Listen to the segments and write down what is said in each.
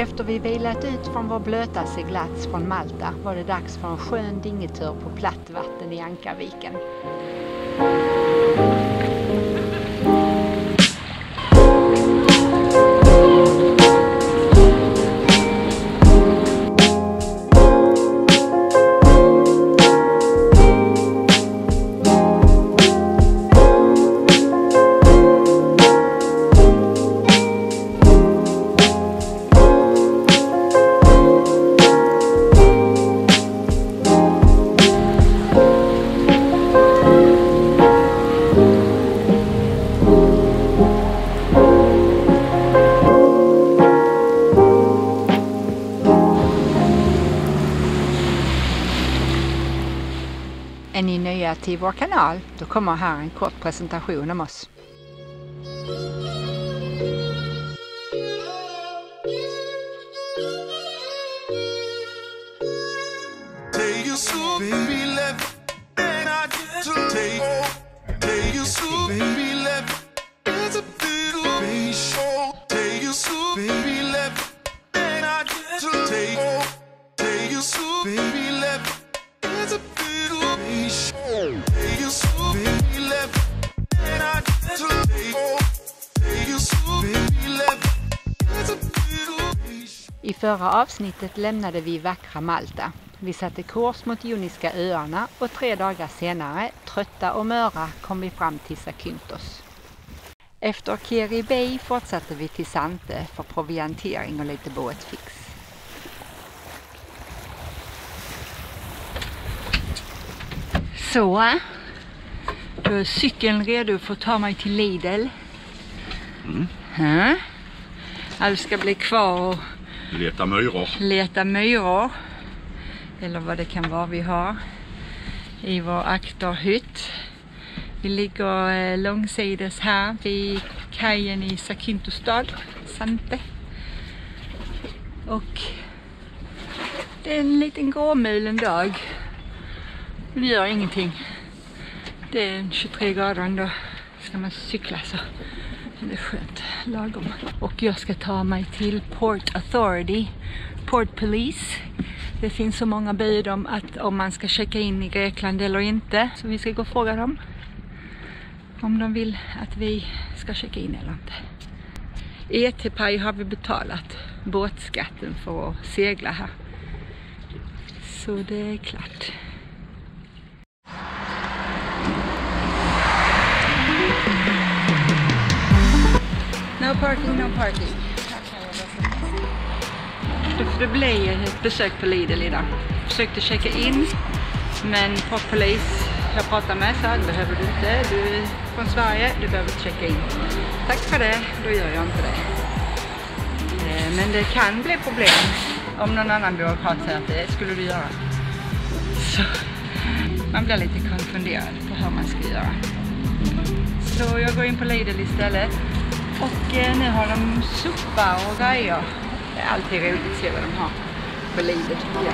Efter vi vilat ut från vår blöta seglats från Malta var det dags för en skön dingetur på platt vatten i Ankarviken. Är ni nya till vår kanal? Då kommer här en kort presentation om oss. I förra avsnittet lämnade vi vackra Malta. Vi satte kurs mot Joniska öarna och 3 dagar senare, trötta och möra, kom vi fram till Zakynthos. Efter Keri Bay fortsatte vi till Sante för proviantering och lite båtfix. Så, då är cykeln redo för att ta mig till Lidl. Jag ska bli kvar och leta myror. Eller vad det kan vara vi har i vår aktorhytt. Vi ligger långsides här vid kajen i Zakynthos stad, Sante. Och det är en liten gråmulen dag. Det gör ingenting. Det är 23 grader ändå. Ska man cykla så. Det är skönt, lagom. Och jag ska ta mig till Port Authority, Port Police. Det finns så många bud om man ska checka in i Grekland eller inte. Så vi ska gå och fråga dem om de vill att vi ska checka in eller inte. I ETPay har vi betalat båtskatten för att segla här. Så det är klart. No parking, no parking. Det blev ett besök på Lidl idag. Försökte checka in, men Port Police jag pratade med sa, behöver du inte. Du är från Sverige, du behöver inte checka in. Tack för det, då gör jag inte det. Men det kan bli problem om någon annan byråkrat säger att det skulle du göra. Så man blir lite konfunderad på hur man ska göra. Så jag går in på Lidl istället. Och nu har de soppa och grejer. Det är alltid roligt att se vad de har på Lidl. Ja.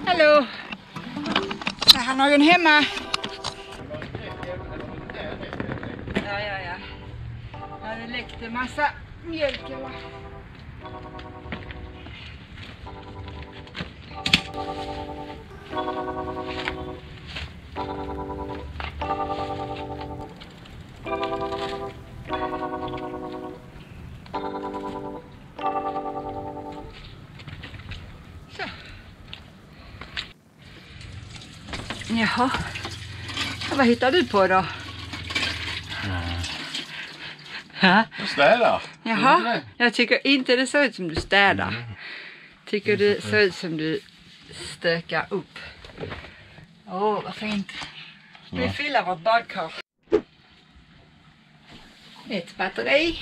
Hallå! Är han någon hemma? Ja. Det läckte massa mjölk eller? Så. Jaha. Vad hittar du på då? Ja. Jag städar. Jaha, jag tycker inte det ser ut som du städar. Tycker det ser ut som du stökar upp. Åh, vad fint. Vi fyller vårt badkar. Ett batteri.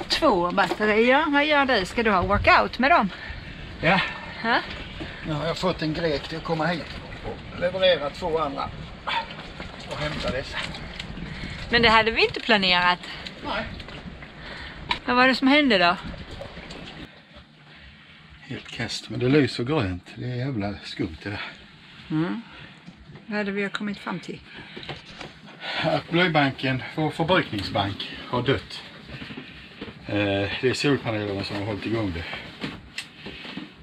2 batterier. Vad gör du? Ska du ha workout med dem? Ja. Ha? Nu har jag fått en grek till att komma hit och leverera 2 andra. Och hämta dessa. Men det hade vi inte planerat. Nej. Vad var det som hände då? Helt kast, men det lyser grönt. Det är jävla skumt det där. Vad hade vi kommit fram till? Att blöjbanken, vår förbrukningsbank, har dött. Det är solpanelerna som har hållit igång det.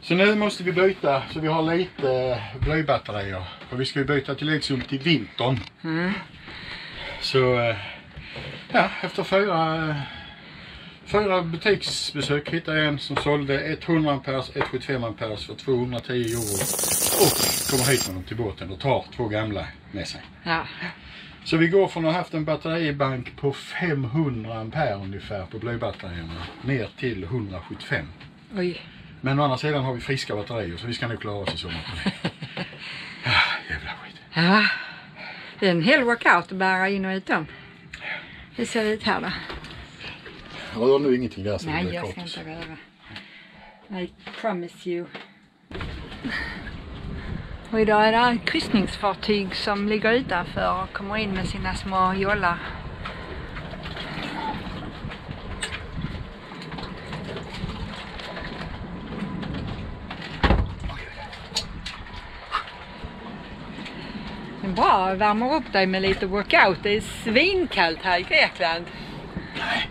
Så nu måste vi byta så vi har lite blöjbatterier. För vi ska ju byta tilläggssum till vintern. Så ja, efter 4 butiksbesök hittade jag en som sålde 100 amperes, 175 amperes för 210 euro. Och kommer hit med dem till båten och tar 2 gamla med sig. Ja. Så vi går från att ha haft en batteribank på 500 ampere ungefär på blöjbatterierna ner till 175. Oj. Men å andra sidan har vi friska batterier så vi ska nog klara oss i sommar på det. Ja, jävla skit. Ja. Det är en hel workout att bära in och ut dem. Hur ser det ut här då? Rör nu ingenting där så Nej, det blir jag kort. ska inte röra. I promise you. Och idag är det kryssningsfartyg som ligger utanför och kommer in med sina små jollar. Det är bra att värma upp dig med lite workout. Det är svinkallt här i Grekland.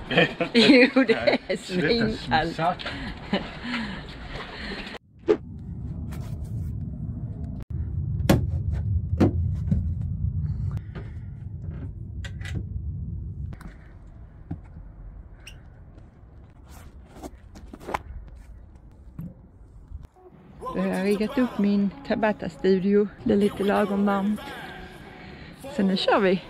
Nej. Jo, det är svinkallt. Jag har riggat upp min Tabata-studio. Det är lite lagom varmt. Så nu kör vi.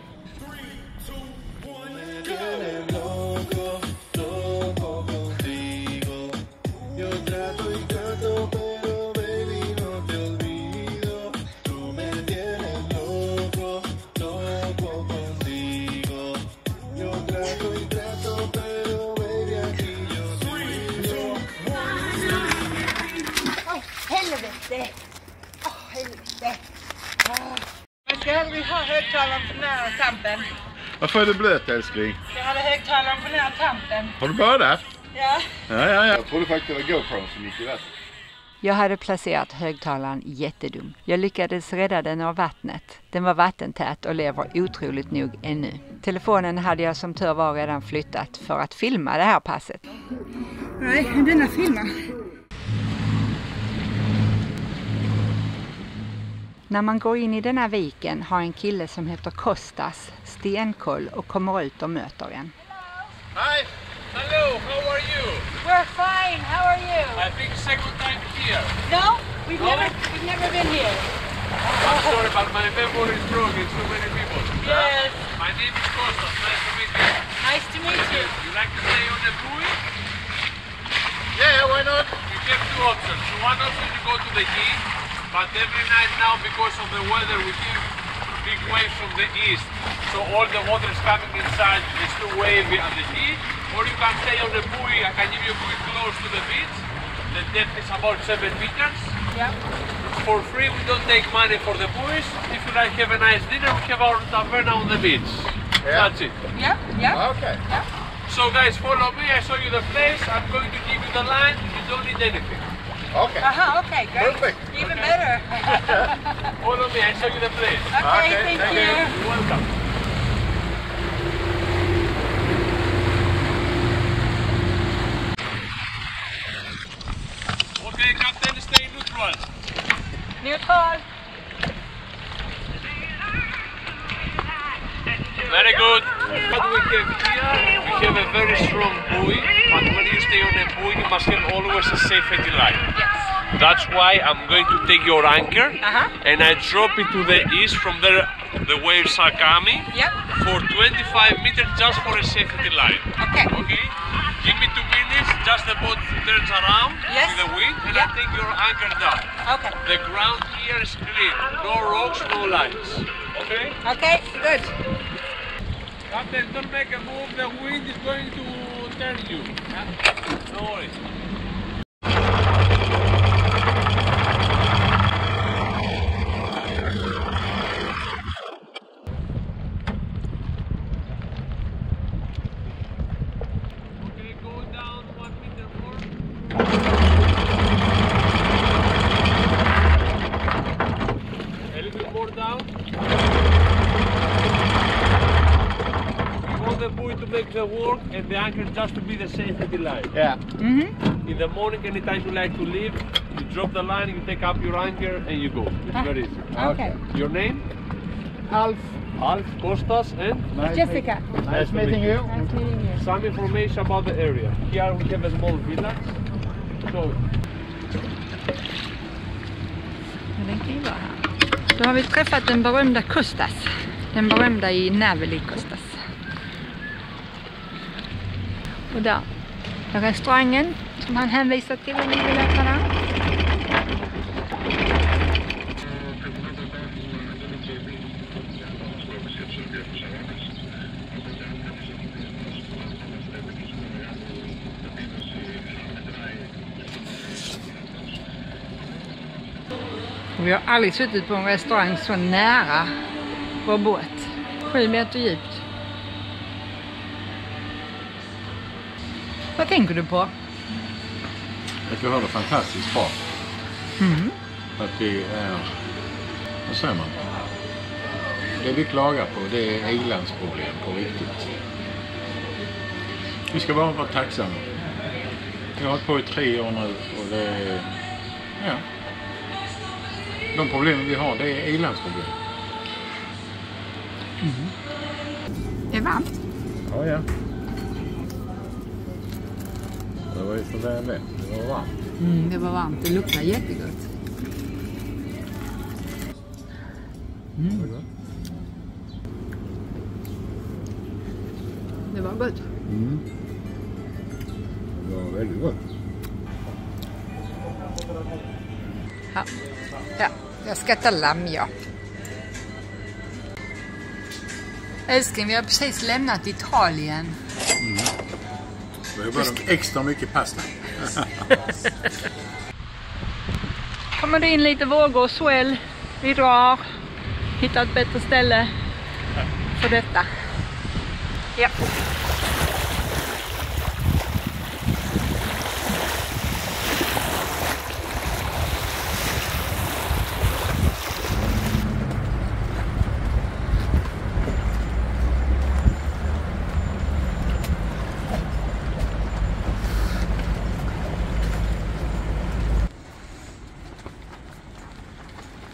Helvete! Helvete! Man ska aldrig ha högtalaren för nära tampen. Varför är det blöt älskling? Jag hade högtalaren för nära tampen. Har du badat? Ja. Ja. Jag trodde faktiskt det var GoPro som gick i vattnet. Jag hade placerat högtalaren jättedum. Jag lyckades rädda den av vattnet. Den var vattentät och lever otroligt nog ännu. Telefonen hade jag som tur var redan flyttat för att filma det här passet. Nej, denna filmar. När man går in i denna viken har en kille som heter Kostas stenkoll och kommer ut och möter en. Hi, hello, how are you? We're fine, how are you? I think second time here. No, we've never been here. I'm sorry, but my memory is broken, so many people. Yes. My name is Kostas, nice to meet you. Nice to meet you. You like to stay on the buoy? Yeah, why not? You have 2 options. One option you go to the quay, but every night now because of the weather we have big waves from the east. So all the water is coming inside, it's too wavy at the quay. Or you can stay on the buoy, I can give you a buoy close to the beach. The depth is about 7 meters. Yeah. For free, we don't take money for the buoys. If you like have a nice dinner, we have our taverna on the beach. Yeah. That's it. Yeah. Okay. So guys, follow me, I show you the place. I'm going to give you the line, you don't need anything. Okay. Okay, great. Perfect. Even better. Follow me, I show you the place. Okay, thank you. You're welcome. Okay, Captain, stay neutral. Neutral. Very good. What we have here, we have a very strong buoy, but when you stay on a buoy, you must have always a safety line. Yes. That's why I'm going to take your anchor Uh-huh. and I drop it to the east. From there, the waves are coming Yep. for 25 meters just for a safety line. Okay. Okay? Give me 2 minutes, just the boat turns around Yes. in the wind and Yep. I take your anchor down. Okay. The ground here is clean. No rocks, no lines. Okay? Okay, good. Captain, don't make a move. The wind is going to turn you. No worries. Okay, go down 1 meter more. A little bit more down. We want the buoy to make the work and the anchor just to be the safety line. Yeah. Mm-hmm. In the morning, anytime you like to leave, you drop the line, you take up your anchor and you go. It's very easy. Okay. Your name? Alf. Alf, Kostas and Jessica. Nice meeting you. Nice meeting you. some information about the area. Here we have a small village. So Den kan ju vara här. Då har vi träffat den berömda Kostas. Den berömda i Naveli Kostas. Och där är restaurangen som han hänvisar till i biljetterna. Vi har aldrig suttit på en restaurang så nära vår båt. 7 meter djupt. Vad tänker du på? Att vi har det fantastiskt bra. Att det är, vad säger man? Det vi klagar på, det är ilandsproblem på riktigt. Vi ska bara vara tacksamma. Vi har hållit på i 3 år nu och det är, ja. De problemen vi har, det är ilandsproblem. Det är varmt. Ja, ja. Det var ju så väl med. Det var varmt. Det var varmt. Det luktar jättegott. Det var gott. Det var väldigt gott. Ja, jag ska äta lamm, ja. Älskling, vi har precis lämnat Italien. Det var bara extra mycket pasta. Kommer det in lite vågor och swell. Vi drar. Hittar ett bättre ställe för detta. Ja.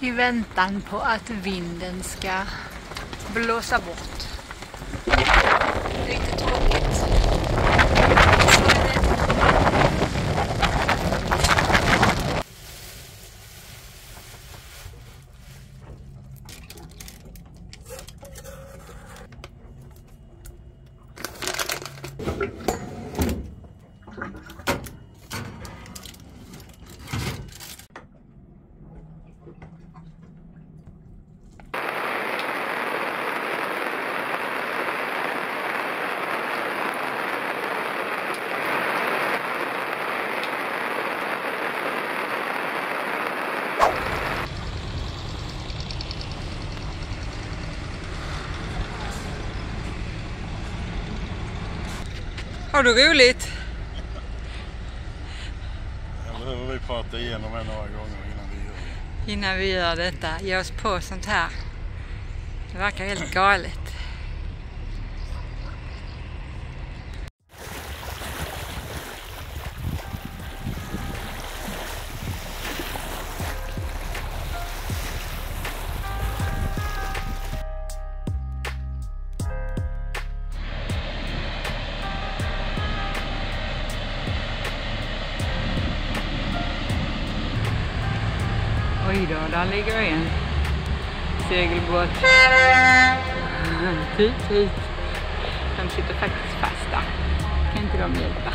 I väntan på att vinden ska blåsa bort. Lite tråkigt. Har du roligt? Det behöver vi prata igenom några gånger Innan vi gör detta. Ge oss på sånt här. Det verkar helt galet. Oj då, där ligger en. segelbåt. Tut. De sitter faktiskt fast där. Kan inte de hjälpa?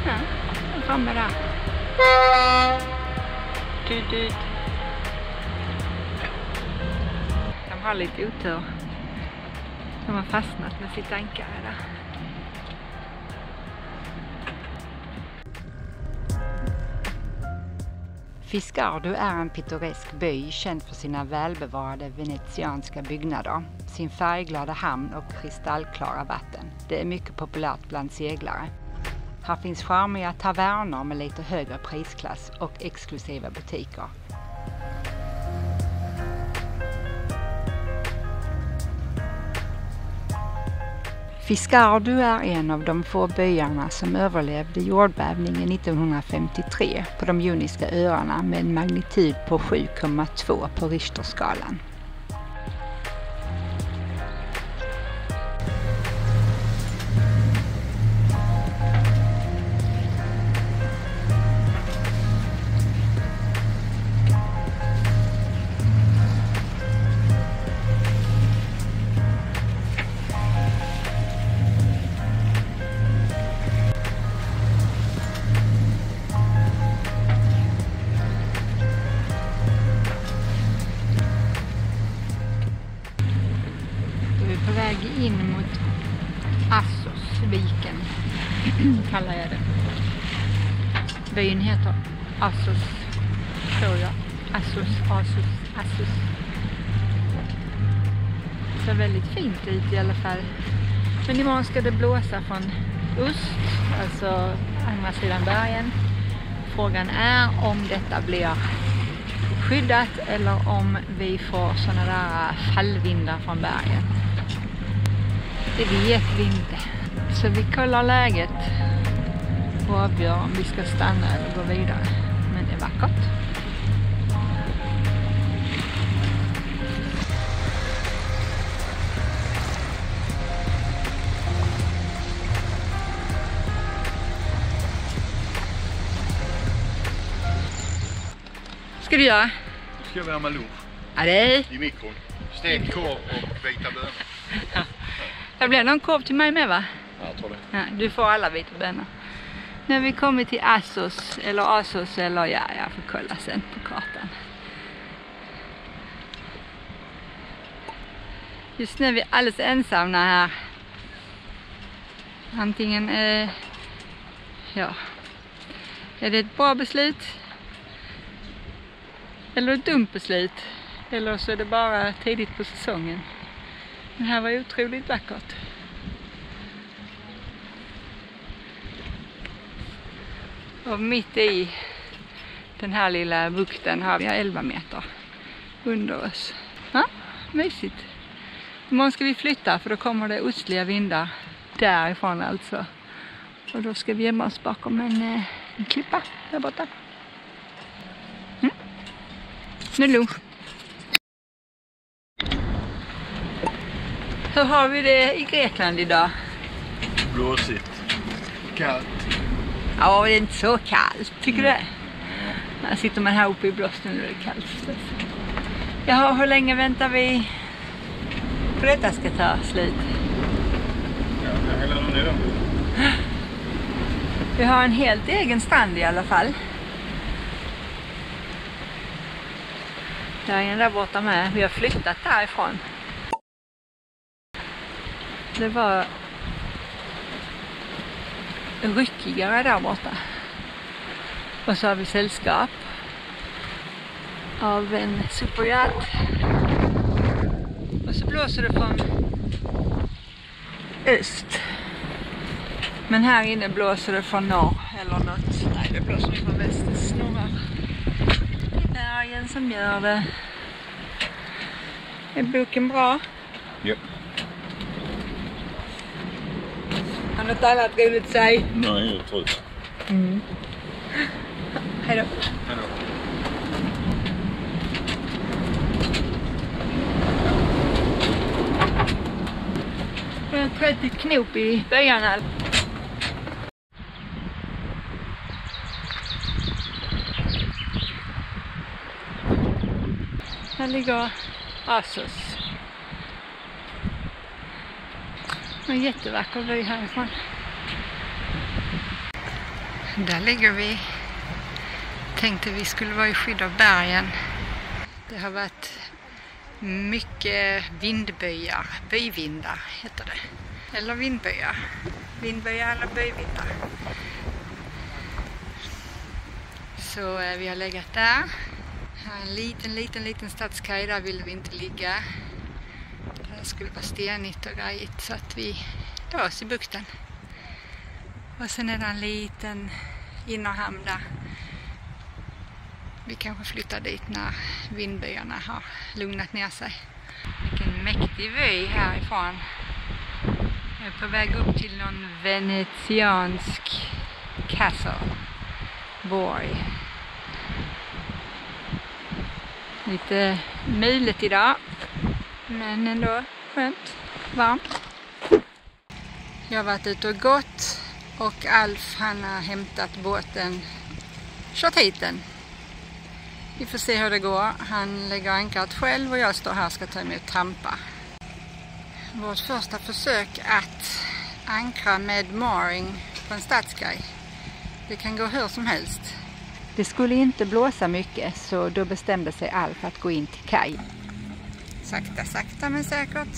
Ja, de är framme där. Tut. De har lite otur. De har fastnat med sitt ankare där. Fiscardo är en pittoresk by känd för sina välbevarade venetianska byggnader, sin färgglada hamn och kristallklara vatten. Det är mycket populärt bland seglare. Här finns charmiga taverner med lite högre prisklass och exklusiva butiker. Fiscardo är en av de få byarna som överlevde jordbävningen 1953 på de Joniska öarna med en magnitud på 7,2 på Richterskalan. På väg in mot Assos-viken kallar jag det. Byn heter Assos, tror jag. Assos. Det ser väldigt fint ut i alla fall. Men imorgon ska det blåsa från öst, alltså andra sidan bergen. Frågan är om detta blir skyddat eller om vi får sådana där fallvindar från bergen. Det vet vi inte. Så vi kollar läget och avgör om vi ska stanna eller gå vidare. Men det är vackert. Ska du göra? Nu ska jag värma lunch. Ja, det är i mikron. Stekt korv och vita bönor. Det blir någon korv till mig med, va? Ja, jag tror det. Ja, du får alla vita bönor. Nu har vi kommit till Assos eller ja, jag får kolla sen på kartan. Just nu är vi alldeles ensamma här. Antingen ja, är det ett bra beslut eller ett dumt beslut, eller så är det bara tidigt på säsongen. Det här var ju otroligt vackert. Och mitt i den här lilla bukten har vi 11 meter under oss. Ja, mysigt. Imorgon ska vi flytta, för då kommer det östliga vindar därifrån alltså. Och då ska vi gömma oss bakom en klippa där borta. Nu lunch. Hur har vi det i Grekland idag? Blåsigt. Kallt. Ja, det är inte så kallt, tycker du det? Här sitter man här uppe i blåsten och det är kallt. Jaha, hur länge väntar vi på detta ska ta slut? Ja, hela nu då. Vi har en helt egen strand i alla fall. Där är en där borta med. Vi har flyttat därifrån. Det var ryckigare där borta. Och så har vi sällskap av en superjatt. Och så blåser det från öst. Men här inne blåser det från norr eller något. Nej, det blåser från väst. Det snurrar i bergen som gör det. Är boken bra? Ja. Har något annat roligt att säga? Nej, jag tror det. Hej då. Hej då. Jag tror att det är knop i böjarna. Här ligger Assos. En jättevacker vy härifrån. Där ligger vi. Tänkte vi skulle vara i skydd av bergen. Det har varit mycket vindbyar. Byvindar heter det. Eller vindbyar. Vindbyar eller byvindar. Så vi har legat där. Här är en liten stadskaj. Där vill vi inte ligga. Det skulle vara stenigt och grejigt så att vi la oss i bukten. Och sen är det en liten innerhamn där. Vi kanske flyttar dit när vindbyarna har lugnat ner sig. Vilken mäktig vy härifrån. Jag är på väg upp till någon venetiansk castle. Borg. Lite mulet idag. Men ändå skönt. Varmt. Jag har varit ute och gått. Och Alf han har hämtat båten. Kört hit den. Vi får se hur det går. Han lägger ankaret själv och jag står här och ska ta emot tampa. Vårt första försök att ankra med mooring på en stadskaj. Det kan gå hur som helst. Det skulle inte blåsa mycket så då bestämde sig Alf att gå in till kaj. Sakta men säkert.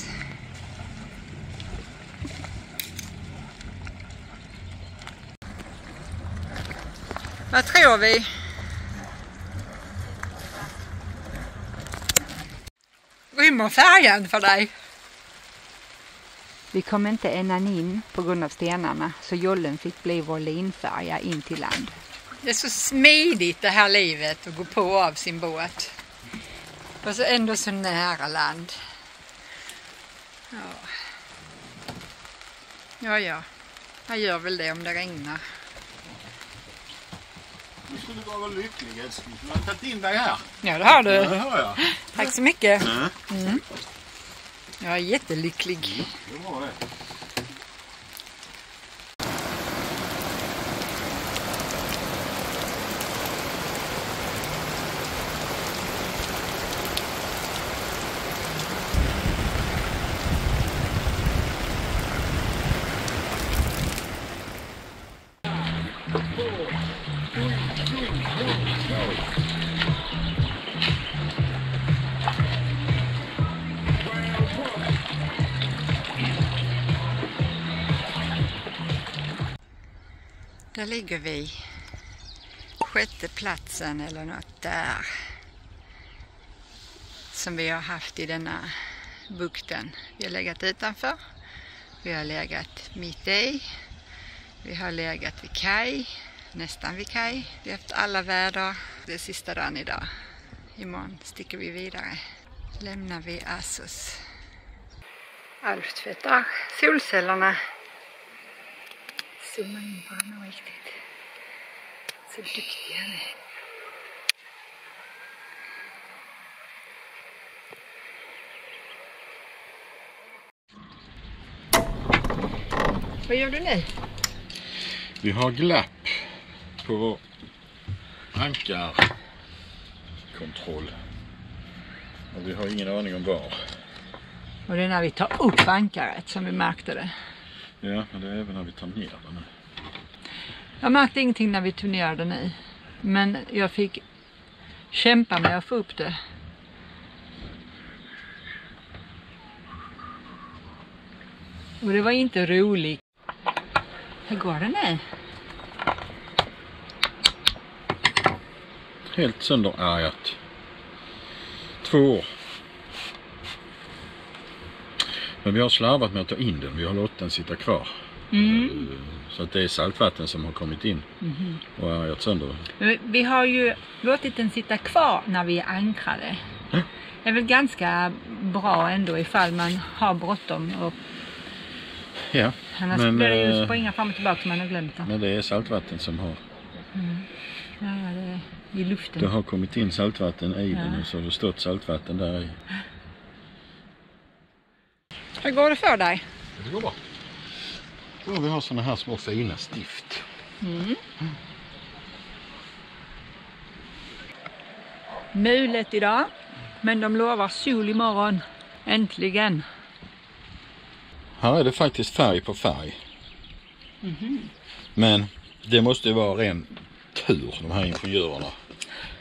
Vad tror vi? Rymmer färjan för dig? Vi kom inte ända in på grund av stenarna så jollen fick bli vår linfärja in till land. Det är så smidigt det här livet att gå på och av sin båt. Och så ändå så nära land. Ja. Jag gör väl det om det regnar. Du skulle vara lycklig, älskling. Jag har tagit in dig här. Ja, det har du. Ja, det har jag. Tack så mycket. Mm. Jag är jättelycklig. Det var det. Där ligger vi. 6:e platsen eller något där. Som vi har haft i denna bukten. Vi har legat utanför. Vi har legat mitt i. Vi har legat vid kaj. Nästan vid kaj. Vi har haft alla väder. Det är sista dagen idag. Imorgon sticker vi vidare. Lämnar vi Assos. Alf tvättar solcellerna. Zooma in på honom riktigt. Så duktig han är. Vad gör du nu? Vi har glapp på vår ankarkontroll. Och vi har ingen aning om var. Och det är när vi tar upp ankaret som vi märkte det. Ja, men det är även när vi tar ner den. Jag märkte ingenting när vi tog ner den i. Men jag fick kämpa med att få upp det. Och det var inte roligt. Hur går det nu? Helt sönderärgat. 2 år. Men vi har slarvat med att ta in den. Vi har låtit den sitta kvar. Så att det är saltvatten som har kommit in och ärgat sönder. Vi har ju låtit den sitta kvar när vi är ankrade. Det är väl ganska bra ändå ifall man har bråttom. Och ja, annars blir det ju springa fram och tillbaka som man har glömt det. Men det är saltvatten som har... Ja, det är i luften. Det har kommit in saltvatten i den och så har det stått saltvatten där i. Hur går det för dig? Det går bra. Ja, vi har såna här små fina stift. Mulet idag. Men de lovar sol imorgon. Äntligen. Här är det faktiskt färg på färg. Men det måste ju vara ren tur de här ingenjörerna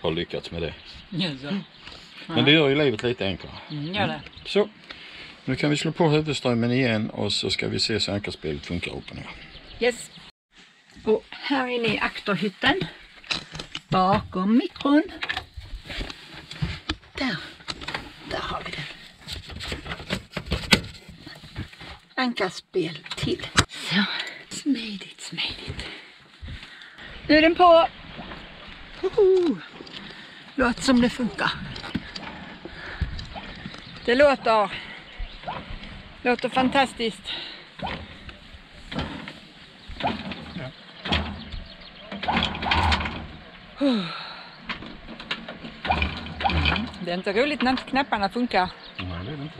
har lyckats med det. Men det gör ju livet lite enklare. Gör det. Så, nu kan vi slå på huvudströmmen igen och så ska vi se så ankarspelet funkar upp och ner. Yes. Och här inne i akterhytten. Bakom mikron. Där har vi den. Ankarspel till. Så, smidigt. Nu är den på. Låter som det funkar. Det låter fantastiskt. Det är inte roligt när inte knapparna funkar. Nej, det är det inte.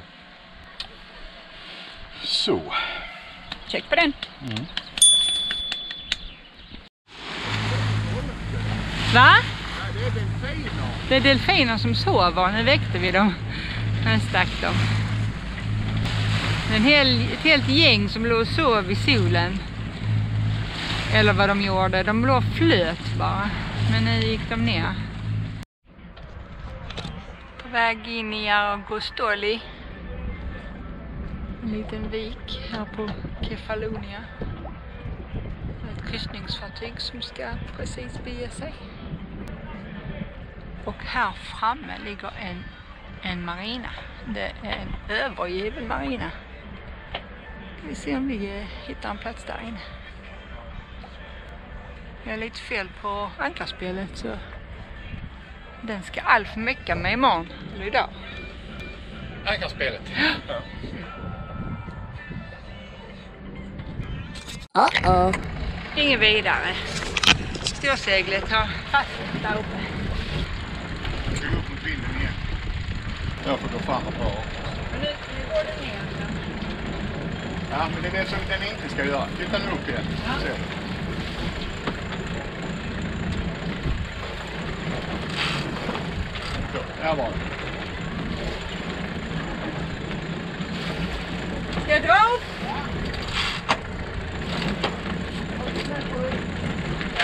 Så. Check på den. Va? Det är delfiner. Det är delfiner som sover. Nu väckte vi dem. Nu stack dem. Ett helt gäng som låg och sov i solen. Eller vad de gjorde. De låg flöt bara. Men nu gick de ner. På väg in i Argostoli. En liten vik här på Kefalonia. Ett kryssningsfartyg som ska precis bege sig. Och här framme ligger en marina. Det är en övergiven marina. Ska vi se om vi hittar en plats där inne. Jag är lite fel på ankarspelet så den ska Alf mecka med imorgon eller idag. Ankarspelet. Ja. Ingen vidare. Storseglet har fastnat där uppe. Vi går upp mot vinden igen. Jag får gå fram och bra. Men nu går det ner. Ja, men det är det som den inte ska göra. Titta nu upp igen. Så. Så, här var det. Ska jag dra upp?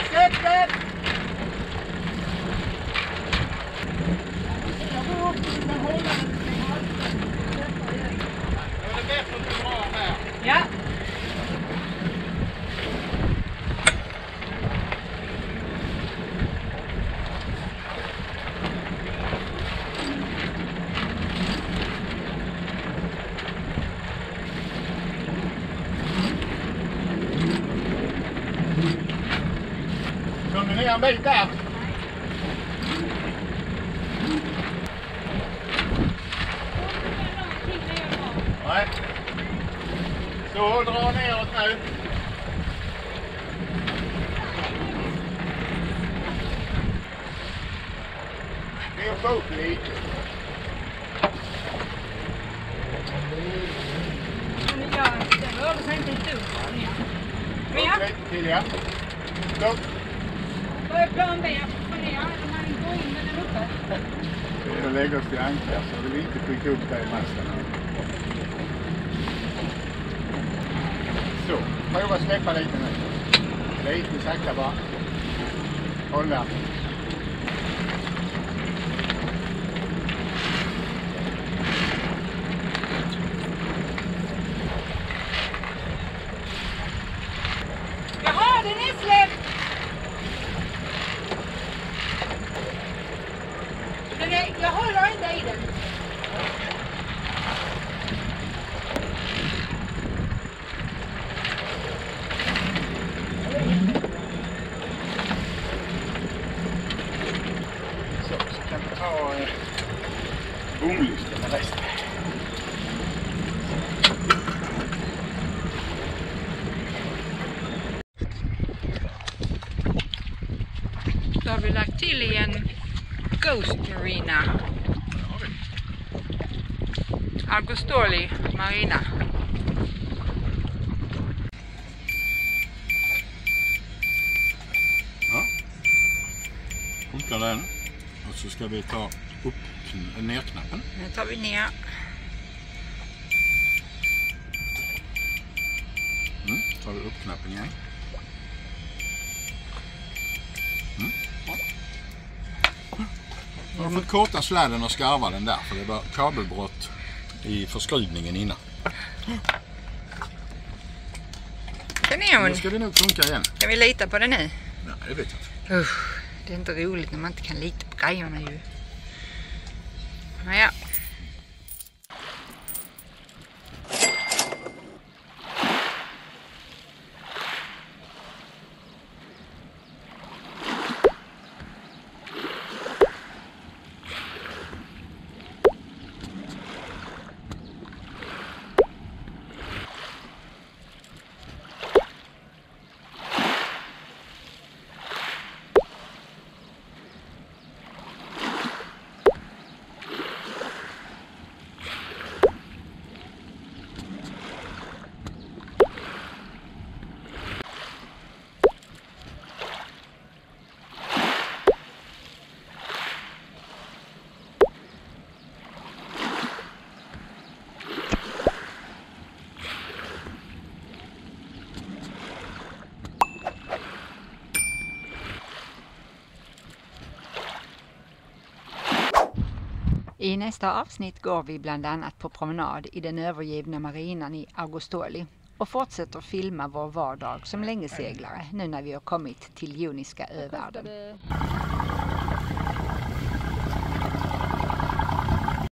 Släpp! Ja. Kom ni ner en bit där? Nej. Så, dra neråt nu. Ner på upp lite. Det rörde sig inte ett dugg. Upp lite till, ja. Stopp. Vad är plan B? Jag får ner de här går in med den uppe. Vi lägger oss till ankar så vi vill inte skicka upp där i masten. Så, prova släppa lite nu. Lite sakta bara. Hålla. Jaha, den är släppt! Jag håller inte i den. Så kan vi ta bomlysten med resten. Då har vi lagt till i en Ghost Marina. Argostoli Marina. Ja. Funkar den. Och så ska vi ta upp ner-knappen. Nu tar vi ner. Tar vi upp knappen igen. Jag har fått korta släden och skarva den där, för det var kabelbrott i förskrivningen innan. Nu ska det nog funka igen. Kan vi lita på det nu? Nej, det vet jag inte. Det är inte roligt när man inte kan lita på grejerna ju. Naja. I nästa avsnitt går vi bland annat på promenad i den övergivna marinan i Augustoli och fortsätter filma vår vardag som längeseglare nu när vi har kommit till Joniska övärlden.